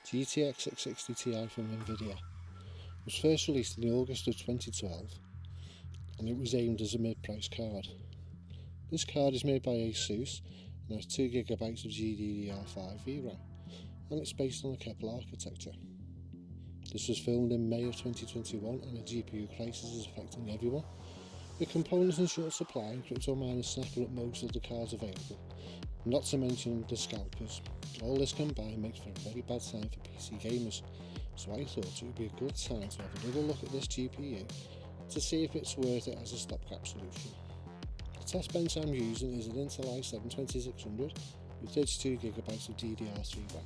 GTX 660 Ti from NVIDIA was first released in August of 2012 and it was aimed as a mid-price card. This card is made by ASUS and has 2GB of GDDR5 VRAM and it's based on the Kepler architecture. This was filmed in May of 2021 and a GPU crisis is affecting everyone. With components in short supply and crypto miners snapping up most of the cards available, not to mention the scalpers. All this combined makes for a very bad time for PC gamers, so I thought it would be a good time to have a little look at this GPU to see if it's worth it as a stopgap solution. The test bench I'm using is an Intel i7-2600 with 32GB of DDR3 RAM.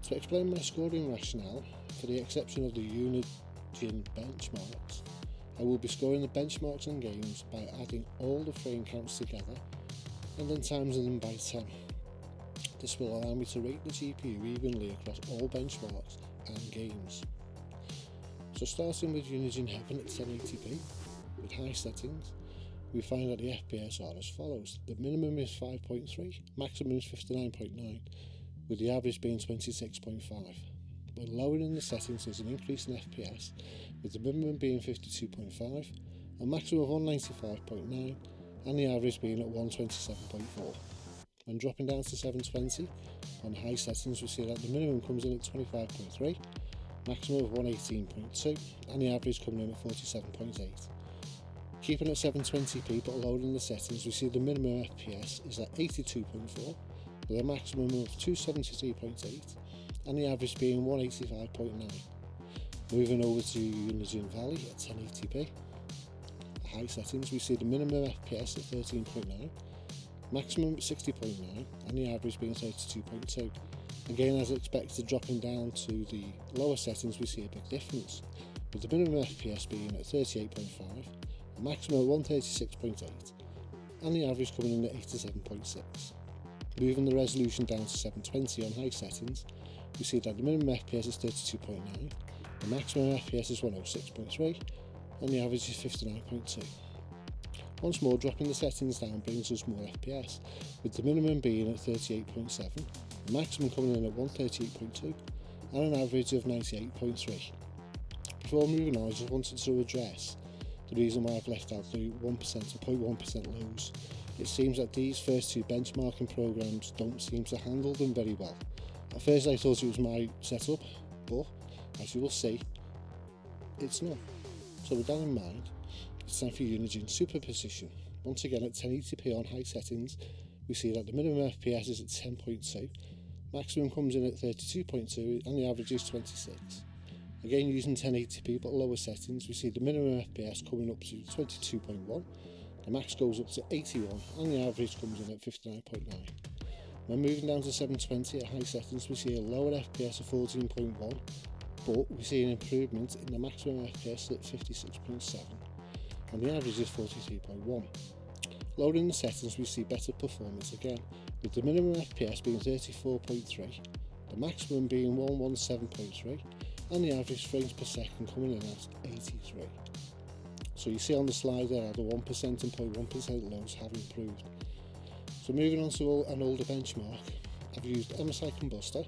To explain my scoring rationale, for the exception of the Unigine benchmarks, I will be scoring the benchmarks in games by adding all the frame counts together and then timesing them by 10. This will allow me to rate the GPU evenly across all benchmarks and games. So starting with Unigine Heaven at 1080p with high settings, we find that the FPS are as follows. The minimum is 5.3, maximum is 59.9, with the average being 26.5. When lowering the settings there's an increase in FPS, with the minimum being 52.5, a maximum of 195.9, and the average being at 127.4. When dropping down to 720, on high settings we see that the minimum comes in at 25.3, maximum of 118.2, and the average coming in at 47.8. Keeping at 720p but lowering the settings, we see the minimum FPS is at 82.4, with a maximum of 273.8, and the average being 185.9. Moving over to Unigine Valley at 1080p. At high settings we see the minimum FPS at 13.9, maximum at 60.9, and the average being 32.2. Again, as expected, dropping down to the lower settings we see a big difference, with the minimum FPS being at 38.5, a maximum at 136.8, and the average coming in at 87.6. Moving the resolution down to 720 on high settings, we see that the minimum FPS is 32.9, the maximum FPS is 106.3, and the average is 59.2. Once more, dropping the settings down brings us more FPS, with the minimum being at 38.7, the maximum coming in at 138.2, and an average of 98.3. Before moving on, I just wanted to address the reason why I've left out the 1% and 0.1% lows. It seems that these first two benchmarking programs don't seem to handle them very well. At first I thought it was my setup, but as you will see, it's not. So with that in mind, it's time for Unigine Superposition. Once again at 1080p on high settings, we see that the minimum FPS is at 10.2, maximum comes in at 32.2, and the average is 26. Again using 1080p but lower settings, we see the minimum FPS coming up to 22.1, the max goes up to 81, and the average comes in at 59.9. When moving down to 720 at high settings, we see a lower FPS of 14.1, but we see an improvement in the maximum FPS at 56.7, and the average is 43.1. Lowering the settings, we see better performance again, with the minimum FPS being 34.3, the maximum being 117.3, and the average frames per second coming in at 83. So you see on the slide there how the 1% and 0.1% lows have improved. So moving on to an older benchmark, I've used MSI Combustor.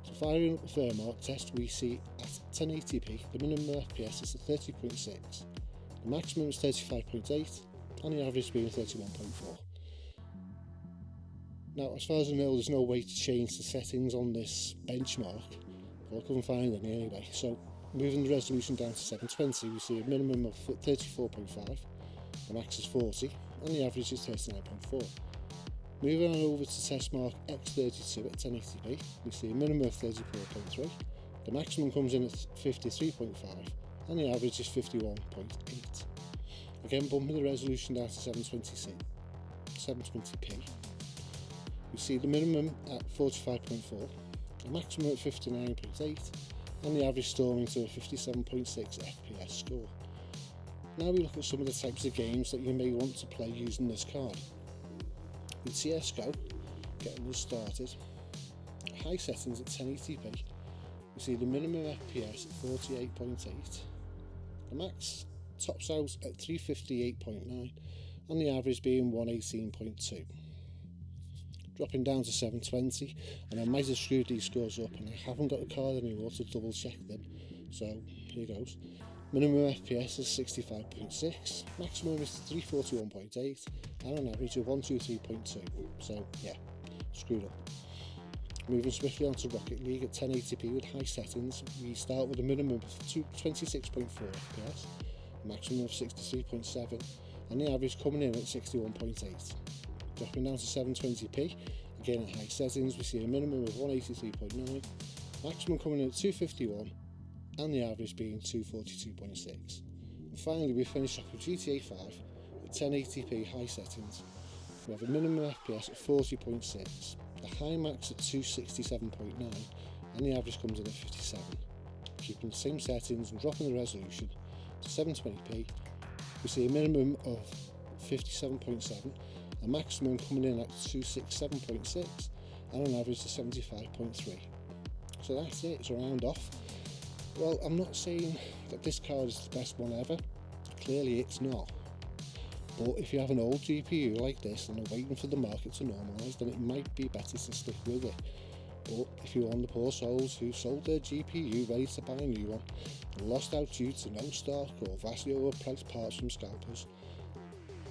So firing up the Fairmark test, we see at 1080p the minimum FPS is at 30.6, the maximum is 35.8, and the average being 31.4. Now as far as I know, there's no way to change the settings on this benchmark, but I couldn't find any anyway. So moving the resolution down to 720, we see a minimum of 34.5, the max is 40, and the average is 39.4. Moving on over to testmark X32 at 1080p, we see a minimum of 34.3, the maximum comes in at 53.5, and the average is 51.8. Again bumping the resolution down to 720p, we see the minimum at 45.4, the maximum at 59.8, and the average storming to a 57.6 FPS score. Now we look at some of the types of games that you may want to play using this card. With CSGO, getting us started, at high settings at 1080p, we see the minimum FPS at 48.8, the max tops out at 358.9, and the average being 118.2. dropping down to 720, and I might have screwed these scores up and I haven't got the card anymore to double check them, so here goes. Minimum FPS is 65.6, maximum is 341.8, and an average of 123.2, so yeah, screwed up. Moving swiftly onto Rocket League at 1080p with high settings, we start with a minimum of 26.4 FPS, a maximum of 63.7, and the average coming in at 61.8. Dropping down to 720p, again at high settings, we see a minimum of 183.9, maximum coming in at 251, and the average being 242.6. And finally, we finish off with GTA 5 at 1080p high settings. We have a minimum FPS at 40.6, the high max at 267.9, and the average comes in at 57. Keeping the same settings and dropping the resolution to 720p, we see a minimum of 57.7, a maximum coming in at 267.6, and an average of 75.3. So that's it, it's a round off. Well, I'm not saying that this card is the best one ever, clearly it's not. But if you have an old GPU like this and are waiting for the market to normalise, then it might be better to stick with it. But if you're one of the poor souls who sold their GPU ready to buy a new one and lost out due to no stock or vastly overpriced parts from scalpers,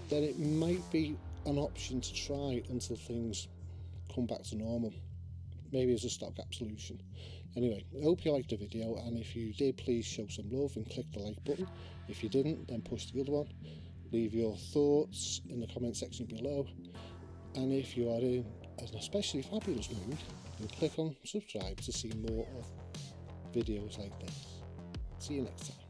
then it might be an option to try until things come back to normal, maybe as a stopgap solution. Anyway, I hope you liked the video, and if you did, please show some love and click the like button. If you didn't, then push the other one. Leave your thoughts in the comment section below, and if you are in an especially fabulous mood, then click on subscribe to see more of videos like this. See you next time.